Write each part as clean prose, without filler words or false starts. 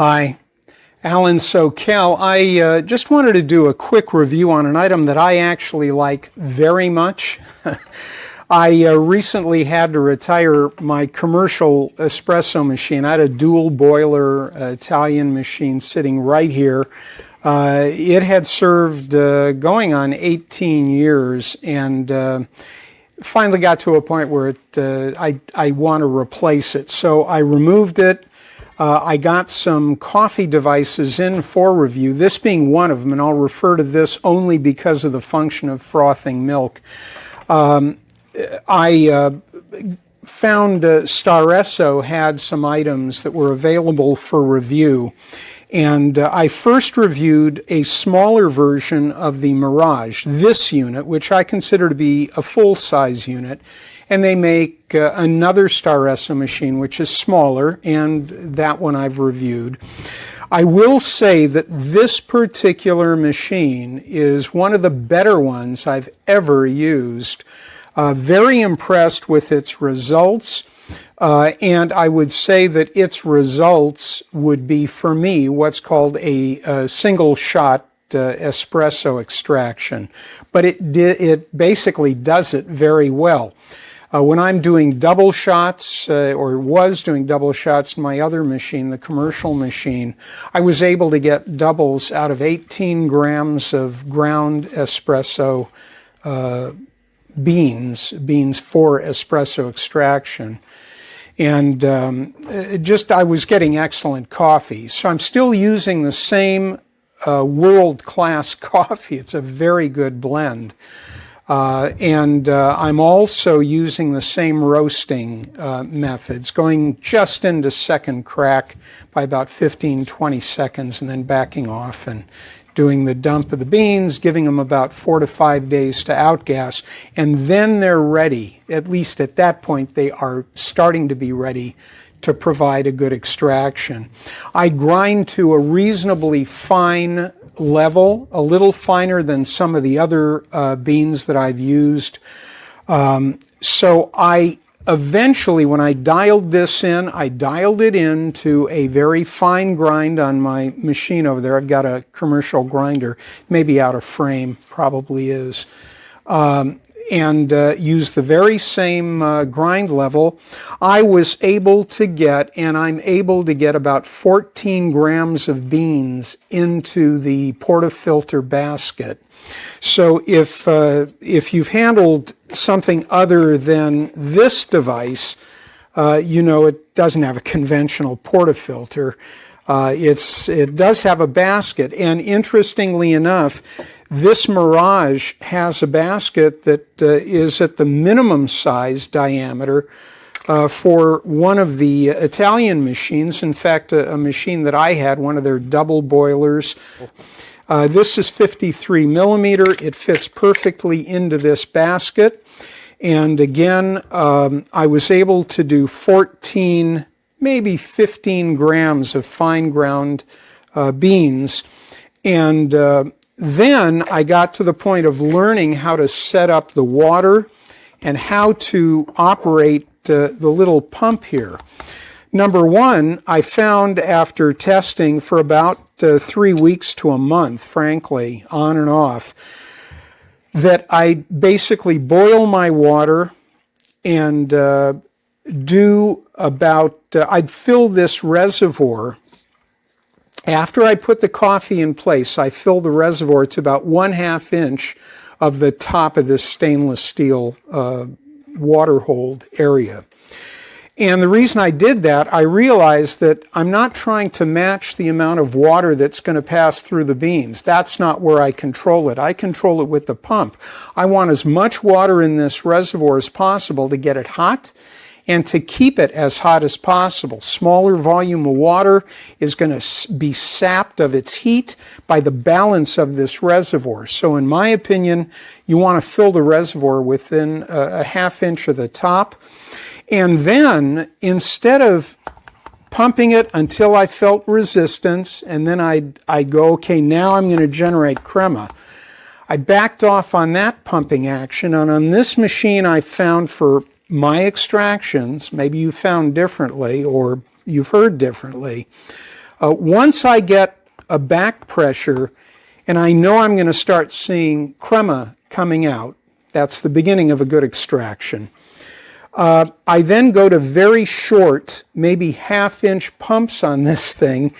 Hi, Alan SoCal. I just wanted to do a quick review on an item that I actually like very much. I recently had to retire my commercial espresso machine. I had a dual boiler Italian machine sitting right here. It had served going on 18 years and finally got to a point where I want to replace it. So I removed it. I got some coffee devices in for review, this being one of them, and I'll refer to this only because of the function of frothing milk. I found STARESSO had some items that were available for review, and I first reviewed a smaller version of the Mirage, this unit, which I consider to be a full-size unit. And they make another STARESSO machine, which is smaller, and that one I've reviewed. I will say that this particular machine is one of the better ones I've ever used. Very impressed with its results, and I would say that its results would be, for me, what's called a single-shot espresso extraction. But it basically does it very well. When I'm doing double shots, or was doing double shots in my other machine, the commercial machine, I was able to get doubles out of 18 grams of ground espresso beans for espresso extraction. And I was getting excellent coffee. So I'm still using the same world-class coffee. It's a very good blend. I'm also using the same roasting methods, going just into second crack by about 15-20 seconds and then backing off and doing the dump of the beans, giving them about 4 to 5 days to outgas, and then they're ready. At least at that point, they are starting to be ready to provide a good extraction. I grind to a reasonably fine level, a little finer than some of the other beans that I've used. So I eventually, when I dialed this in, I dialed it into a very fine grind on my machine over there. I've got a commercial grinder, maybe out of frame, probably is. And use the very same grind level. I was able to get, and I'm able to get, about 14 grams of beans into the portafilter basket. So if you've handled something other than this device, you know it doesn't have a conventional portafilter. It does have a basket, and interestingly enough, this Mirage has a basket that is at the minimum size diameter for one of the Italian machines. In fact, a machine that I had, one of their double boilers. This is 53 millimeter. It fits perfectly into this basket. And again, I was able to do 14, maybe 15 grams of fine ground beans. And then I got to the point of learning how to set up the water and how to operate the little pump here. Number one, I found after testing for about 3 weeks to a month, frankly, on and off, that I basically boil my water and I'd fill this reservoir. After I put the coffee in place, I fill the reservoir to about 1/2 inch of the top of this stainless steel water hold area. And the reason I did that, I realized that I'm not trying to match the amount of water that's going to pass through the beans. That's not where I control it. I control it with the pump. I want as much water in this reservoir as possible to get it hot and to keep it as hot as possible. Smaller volume of water is going to be sapped of its heat by the balance of this reservoir. So in my opinion, you want to fill the reservoir within a 1/2 inch of the top. And then, instead of pumping it until I felt resistance, and then I'd go, okay, now I'm going to generate crema. I backed off on that pumping action, and on this machine I found for my extractions, maybe you found differently or you've heard differently, Once I get a back pressure and I know I'm going to start seeing crema coming out, that's the beginning of a good extraction. I then go to very short, maybe half-inch pumps on this thing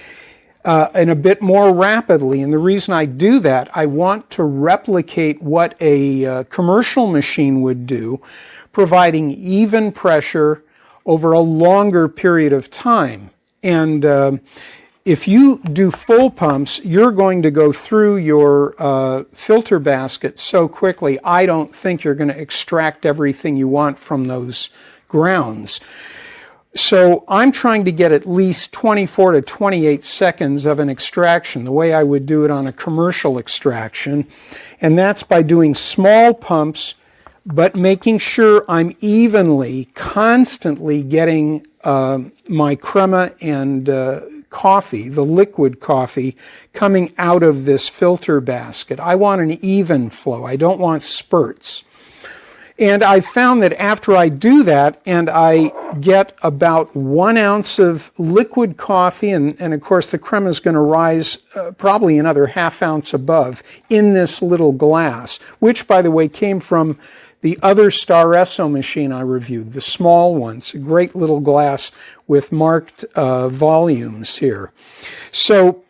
and a bit more rapidly. And the reason I do that, I want to replicate what a commercial machine would do, providing even pressure over a longer period of time. And if you do full pumps, you're going to go through your filter basket so quickly, I don't think you're going to extract everything you want from those grounds. So I'm trying to get at least 24 to 28 seconds of an extraction, the way I would do it on a commercial extraction. And that's by doing small pumps, but making sure I'm evenly, constantly getting my crema and coffee, the liquid coffee, coming out of this filter basket. I want an even flow. I don't want spurts. And I found that after I do that and I get about 1 ounce of liquid coffee, and of course the crema is going to rise probably another ½ ounce above in this little glass, which by the way came from the other STARESSO machine I reviewed, the small ones, a great little glass with marked volumes here. So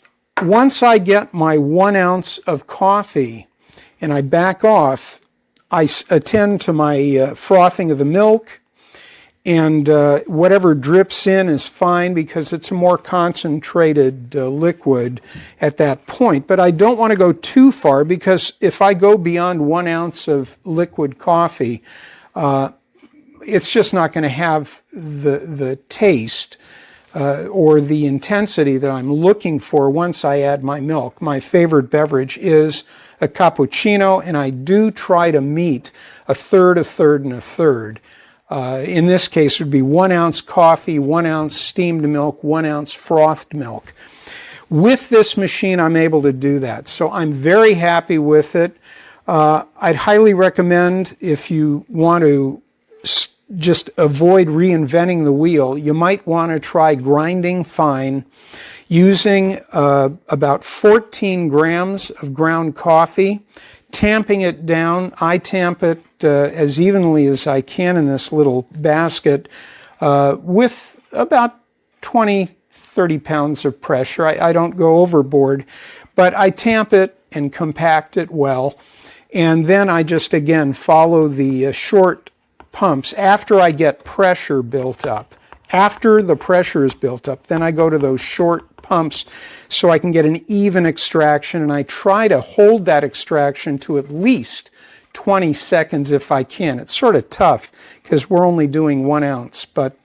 once I get my 1 ounce of coffee and I back off, I attend to my frothing of the milk, and whatever drips in is fine because it's a more concentrated liquid at that point. But I don't want to go too far because if I go beyond 1 ounce of liquid coffee, it's just not going to have the taste or the intensity that I'm looking for once I add my milk. My favorite beverage is a cappuccino, and I do try to meet a third, a third, and a third. In this case, it would be 1 ounce coffee, 1 ounce steamed milk, 1 ounce frothed milk. With this machine, I'm able to do that. So I'm very happy with it. I'd highly recommend, if you want to just avoid reinventing the wheel, you might want to try grinding fine using about 14 grams of ground coffee, tamping it down. I tamp it as evenly as I can in this little basket with about 20, 30 pounds of pressure. I don't go overboard, but I tamp it and compact it well. And then I just, again, follow the short pumps after I get pressure built up. After the pressure is built up, then I go to those short pumps so I can get an even extraction, and I try to hold that extraction to at least 20 seconds if I can. It's sort of tough because we're only doing 1 ounce, but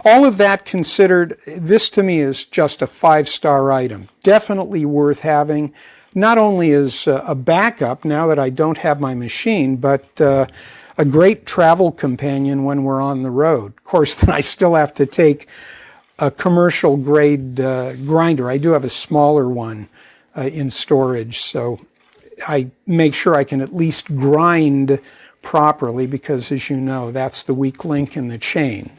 all of that considered, this to me is just a 5-star item. Definitely worth having, not only as a backup now that I don't have my machine, but a great travel companion when we're on the road. Of course, then I still have to take a commercial grade grinder. I do have a smaller one in storage, so I make sure I can at least grind properly because, as you know, that's the weak link in the chain.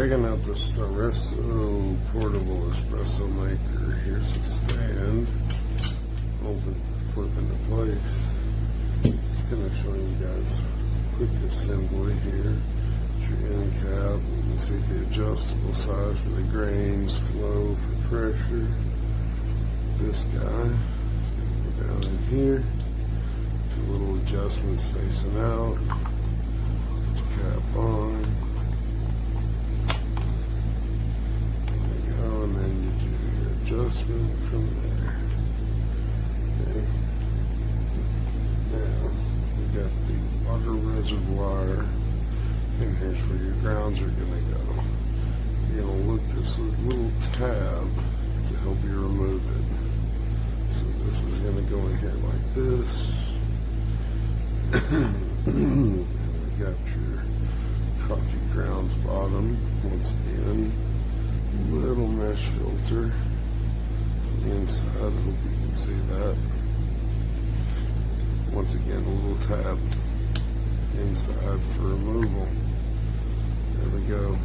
checking out the STARESSO portable espresso maker. Here's the stand. Open, flip into place. It's going to show you guys quick assembly here. Your end cap. You can see the adjustable size for the grains, flow for pressure. This guy is going to go down in here. Two little adjustments facing out. Cap on. And then you do your adjustment from there. Okay. Now we got the water reservoir, and here's where your grounds are going to go. You're going to look this little tab to help you remove it. So this is going to go in here like this. And we got your coffee grounds bottom once again. Little mesh filter on the inside. I hope you can see that. Once again, a little tab inside for removal. There we go.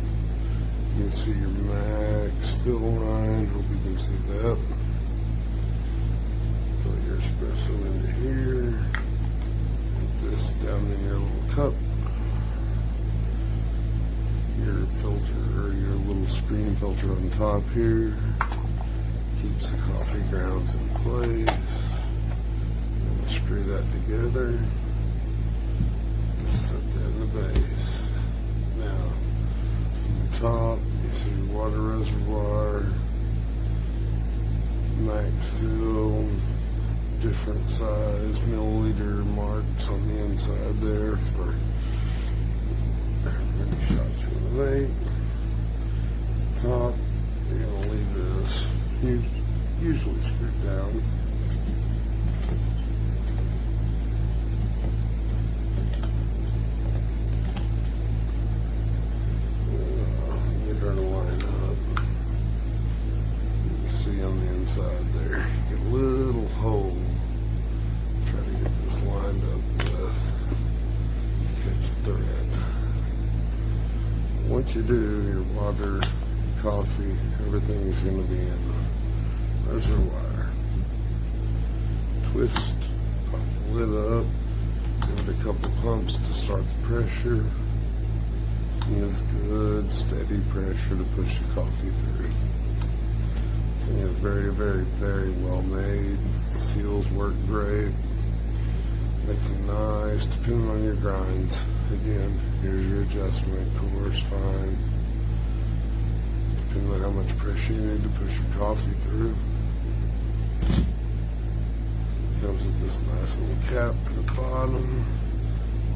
You can see your max fill line. Hope you can see that. Put your espresso into here. Put this down in your little cup. Your filter or your little screen filter on top here keeps the coffee grounds in place. We'll screw that together. Just set that in the base. Now, on the top, you see your water reservoir, max fill, different size milliliter marks on the inside there for many shots you want to make. Top, you're going to leave this usually screwed down. Get her to line up. You can see on the inside there, get a little hole. Try to get this lined up with catch a thread. Once you do, your water, coffee, everything is going to be in the reservoir. Twist, pop the lid up, give it a couple pumps to start the pressure. And it's good, steady pressure to push the coffee through. So it's very, very, very well made. Seals work great. Makes it nice, depending on your grinds. Again, here's your adjustment, coarse, fine. Depending on how much pressure you need to push your coffee through. Comes with this nice little cap for the bottom.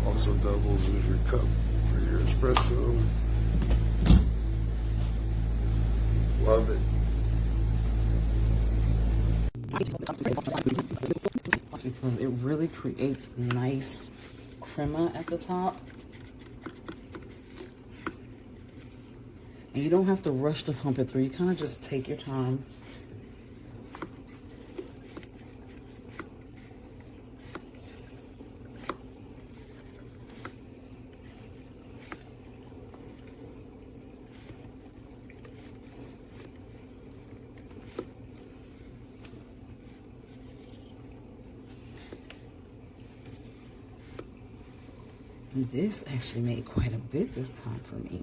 Also doubles as your cup for your espresso. Love it. Because it really creates nice crema at the top. And you don't have to rush to pump it through. You kind of just take your time. And this actually made quite a bit this time for me.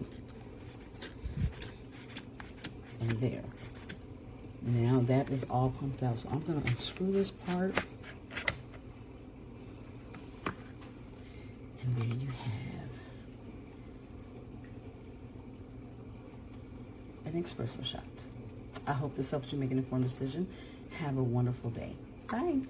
And there. Now that is all pumped out. So I'm going to unscrew this part. And there you have an espresso shot. I hope this helps you make an informed decision. Have a wonderful day. Bye.